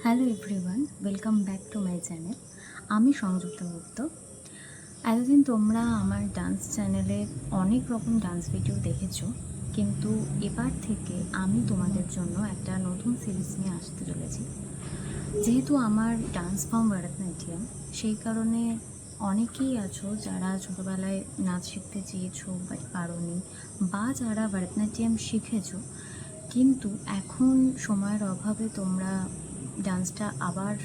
Hello everyone, welcome back to my channel. আমি সংযুক্ত গুপ্ত। এতদিন তোমরা আমার ডান্স চ্যানেলে অনেক রকম ডান্স ভিডিও দেখেছো, কিন্তু এবার থেকে আমি তোমাদের জন্য একটা নতুন সিরিজ নিয়ে আসতে চলেছি। যেহেতু আমার ডান্স ফর্ম ভরতনাট্যম, সেই কারণে অনেকেই আছো যারা ছোটোবেলায় নাচ শিখতে চেয়েছো বাট পারোনি, বা যারা ভরতনাট্যম শিখেছো কিন্তু এখন সময়ের অভাবে তোমরা ডান্সটা আবার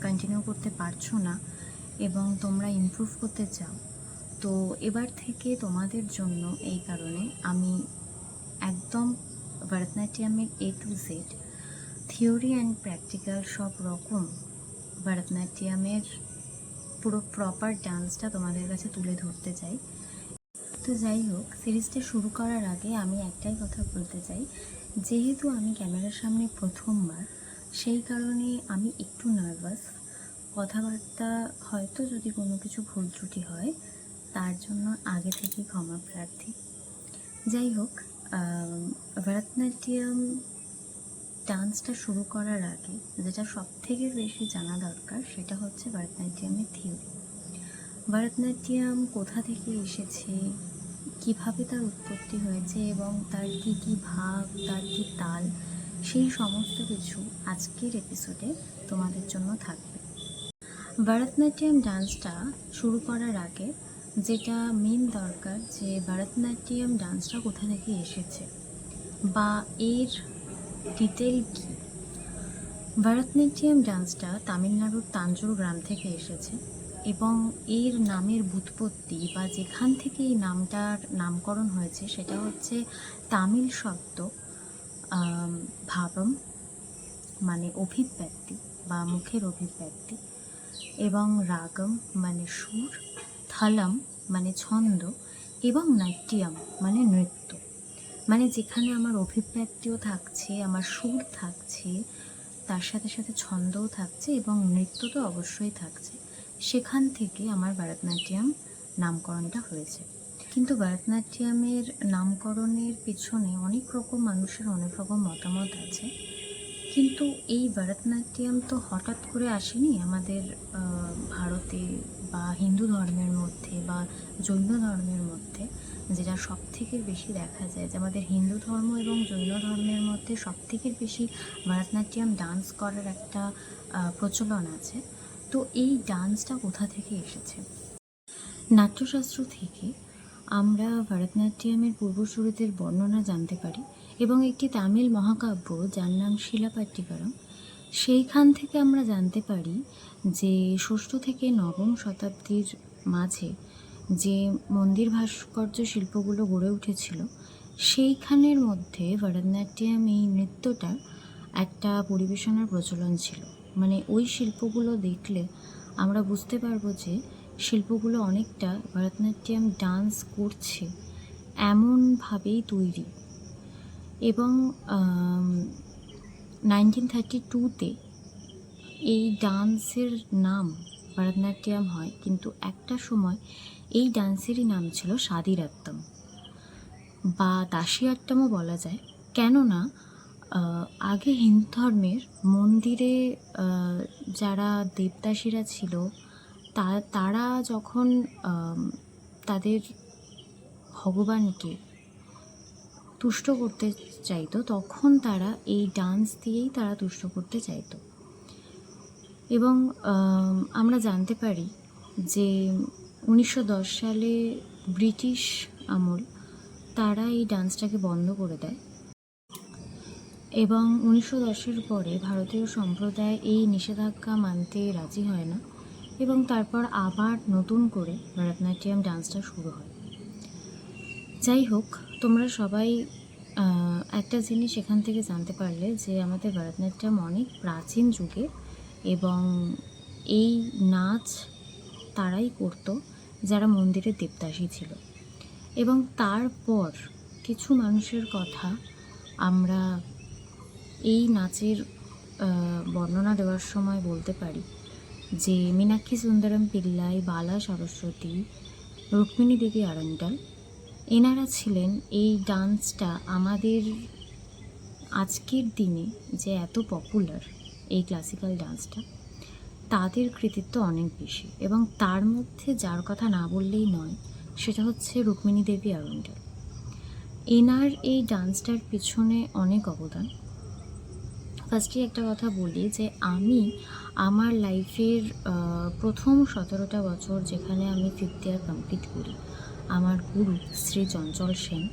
কন্টিনিউ করতে পারছো না এবং তোমরা ইমপ্রুভ করতে চাও। তো এবার থেকে তোমাদের জন্য এই কারণে আমি একদম ভরতনাট্যমের A to Z theory and practical সব রকম ভরতনাট্যমের পুরো প্রপার ডান্সটা তোমাদের কাছে তুলে ধরতে চাই। তো যাই হোক, সিরিজটা শুরু করার আগে আমি একটাই কথা বলতে চাই, যেহেতু আমি ক্যামেরার সামনে প্রথমবার, সেই কারণে আমি একটু নার্ভাস। কথাবার্তা হয়তো যদি কোনো কিছু ভুল ত্রুটি হয় তার জন্য আগে থেকে ক্ষমা প্রার্থী। যাই হোক, ভরতনাট্যম ডান্সটা শুরু করার আগে যেটা সব থেকে বেশি জানা দরকার সেটা হচ্ছে ভরতনাট্যমের থিওরি। ভরতনাট্যম কোথা থেকে এসেছে, কিভাবে তার উৎপত্তি হয়েছে এবং তার কী কী ভাগ, তার কী তাল, সেই সমস্ত কিছু আজকের এপিসোডে তোমাদের জন্য থাকবে। ভরতনাট্যম ডান্সটা শুরু করার আগে যেটা মেন দরকার, যে ভরতনাট্যম ডান্সটা কোথা থেকে এসেছে বা এর ডিটেল কী। ভরতনাট্যম ডান্সটা তামিলনাড়ুর তাঞ্জোর গ্রাম থেকে এসেছে এবং এর নামের ব্যুৎপত্তি বা যেখান থেকে এই নামটার নামকরণ হয়েছে সেটা হচ্ছে তামিল শব্দ ভাবম মানে অভিব্যক্তি বা মুখের অভিব্যক্তি, এবং রাগম মানে সুর, থালম মানে ছন্দ, এবং নাট্যম মানে নৃত্য। মানে যেখানে আমার অভিব্যক্তিও থাকছে, আমার সুর থাকছে, তার সাথে সাথে ছন্দও থাকছে এবং নৃত্য তো অবশ্যই থাকছে, সেখান থেকে আমার ভরতনাট্যম নামকরণটা হয়েছে। কিন্তু ভরতনাট্যমের নামকরণের পিছনে অনেক রকম মানুষের অনেক রকম মতামত আছে। কিন্তু এই ভরতনাট্যম তো হঠাৎ করে আসেনি আমাদের ভারতে বা হিন্দু ধর্মের মধ্যে বা জৈন ধর্মের মধ্যে, যেটা সব থেকে বেশি দেখা যায় যে আমাদের হিন্দু ধর্ম এবং জৈন ধর্মের মধ্যে সব থেকে বেশি ভরতনাট্যম ডান্স করার একটা প্রচলন আছে। তো এই ডান্সটা কোথা থেকে এসেছে? নাট্যশাস্ত্র থেকে আমরা ভরতনাট্যমের পূর্বসূরিদের বর্ণনা জানতে পারি এবং একটি তামিল মহাকাব্য যার নাম শিলাপাট্টিকারম, সেইখান থেকে আমরা জানতে পারি যে ষষ্ঠ থেকে নবম শতাব্দীর মাঝে যে মন্দির ভাস্কর্য শিল্পগুলো গড়ে উঠেছিল, সেইখানের মধ্যে ভরতনাট্যম এই নৃত্যটা একটা পরিবেশনার প্রচলন ছিল। মানে ওই শিল্পগুলো দেখলে আমরা বুঝতে পারবো যে শিল্পগুলো অনেকটা ভরতনাট্যম ডান্স করছে এমনভাবেই তৈরি। এবং 1932-তে এই ডান্সের নাম ভরতনাট্যম হয়, কিন্তু একটা সময় এই ডান্সেরই নাম ছিল সাদিরাত্তম বা দাসিয়াট্টমও বলা যায়। কেননা আগে হিন্দু ধর্মের মন্দিরে যারা দেবদাসীরা ছিল তারা যখন তাদের ভগবানকে তুষ্ট করতে চাইতো, তখন তারা এই ডান্স দিয়েই তারা তুষ্ট করতে চাইতো। এবং আমরা জানতে পারি যে 1910 সালে ব্রিটিশ আমল তারা এই ডান্সটাকে বন্ধ করে দেয় এবং 1910-এর পরে ভারতীয় সম্প্রদায় এই নিষেধাজ্ঞা মানতে রাজি হয় না এবং তারপর আবার নতুন করে ভরতনাট্যম ডান্সটা শুরু হয়। যাই হোক, তোমরা সবাই একটা জিনিস এখান থেকে জানতে পারলে যে আমাদের ভরতনাট্যম অনেক প্রাচীন যুগে, এবং এই নাচ তারাই করতো যারা মন্দিরের দেবদাসী ছিল। এবং তারপর কিছু মানুষের কথা আমরা এই নাচের বর্ণনা দেওয়ার সময় বলতে পারি, যে মীনাক্ষী সুন্দরম পিল্লাই, বালা সরস্বতী, রুক্মিণী দেবী আরন্ডাল, এনারা ছিলেন এই ডান্সটা আমাদের আজকের দিনে যে এত পপুলার এই ক্লাসিক্যাল ডান্সটা, তাদের কৃতিত্ব অনেক বেশি। এবং তার মধ্যে যার কথা না বললেই নয় সেটা হচ্ছে রুক্মিণী দেবী অরুণ্ডল। এনার এই ডান্সটার পিছনে অনেক অবদান। ফার্স্টে একটা কথা বলি যে আমি আমার লাইফের প্রথম 17টা বছর যেখানে আমি 5th ইয়ার কমপ্লিট করি, আমার গুরু শ্রী চঞ্চল সেন,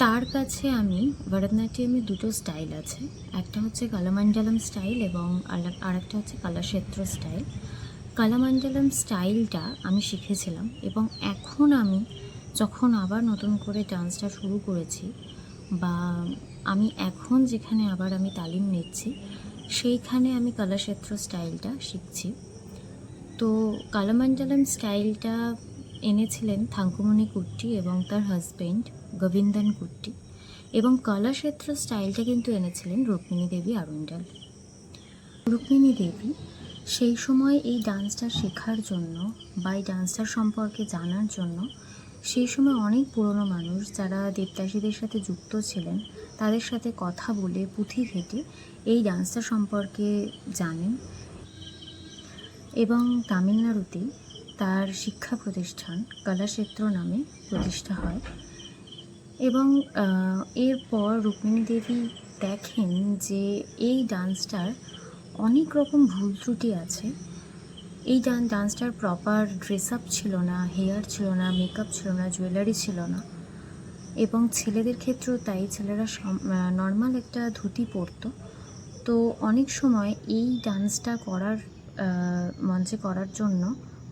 তার কাছে আমি ভরতনাট্যমের দুটো স্টাইল আছে, একটা হচ্ছে কালামান্ডালাম স্টাইল এবং আরেকটা হচ্ছে কালাক্ষেত্র স্টাইল। কালামান্ডালাম স্টাইলটা আমি শিখেছিলাম এবং এখন আমি যখন আবার নতুন করে ডান্সটা শুরু করেছি বা আমি এখন যেখানে আবার আমি তালিম নিচ্ছি সেইখানে আমি কালাক্ষেত্র স্টাইলটা শিখছি। তো কালামান্ডালাম স্টাইলটা এনেছিলেন থাঙ্কুমণি কুট্টি এবং তার হাজব্যান্ড গোবিন্দন কুট্টি, এবং কলাক্ষেত্র স্টাইলটা কিন্তু এনেছিলেন রুক্মিণী দেবী অরুণ্ডল। রুক্মিণী দেবী সেই সময় এই ডান্সটা শেখার জন্য বা এই ডান্সটার সম্পর্কে জানার জন্য সেই সময় অনেক পুরনো মানুষ যারা দেবদাসীদের সাথে যুক্ত ছিলেন তাদের সাথে কথা বলে পুঁথি ঘেঁটে এই ডান্সটা সম্পর্কে জানেন। এবং তামিলনাড়ুতেই তার শিক্ষা প্রতিষ্ঠান কলাক্ষেত্র নামে প্রতিষ্ঠা হয়। এবং এরপর রুক্মিণী দেবী দেখেন যে এই ডান্সটার অনেক রকম ভুল ত্রুটি আছে। এই ডান্সটার প্রপার ড্রেস আপ ছিল না, হেয়ার ছিল না, মেকআপ ছিল না, জুয়েলারি ছিল না, এবং ছেলেদের ক্ষেত্রেও তাই, ছেলেরা নর্মাল একটা ধুতি পরতো। তো অনেক সময় এই ডান্সটা মঞ্চে করার জন্য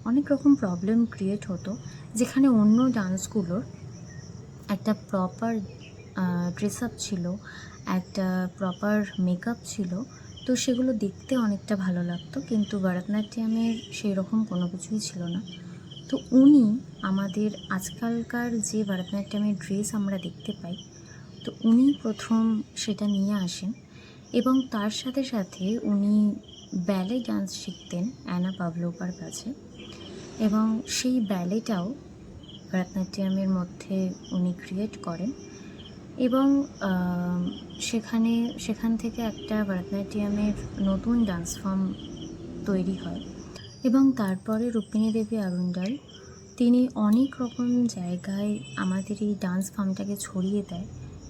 অনেক রকম প্রবলেম ক্রিয়েট হতো, যেখানে অন্য ডান্সগুলোর একটা প্রপার ড্রেস আপ ছিল, একটা প্রপার মেকআপ ছিল, তো সেগুলো দেখতে অনেকটা ভালো লাগতো, কিন্তু ভরতনাট্যমের সেই রকম কোনো কিছুই ছিল না। তো উনি আমাদের আজকালকার যে ভরতনাট্যমের ড্রেস আমরা দেখতে পাই, তো উনি প্রথম সেটা নিয়ে আসেন এবং তার সাথে সাথে উনি ব্যালে ডান্স শিখতেন অ্যানা পাভলোভার কাছে, এবং সেই ব্যালেটাও ভরতনাট্যমের মধ্যে উনি ক্রিয়েট করেন এবং সেখান থেকে একটা ভরতনাট্যমের নতুন ডান্স ফর্ম তৈরি হয়। এবং তারপরে রুক্মিণী দেবী অরুণ্ডল তিনি অনেক রকম জায়গায় আমাদের এই ডান্স ফর্মটাকে ছড়িয়ে দেয়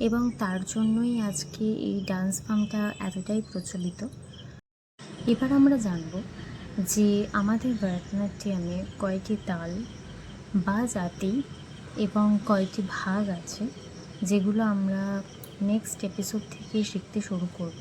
এবং তার জন্যই আজকে এই ডান্স ফর্মটা এতটাই প্রচলিত। এবার আমরা জানব যে আমাদের ভরতনাট্যমে কয়টি তাল বা জাতি এবং কয়টি ভাগ আছে, যেগুলো আমরা নেক্সট এপিসোড থেকে শিখতে শুরু করব।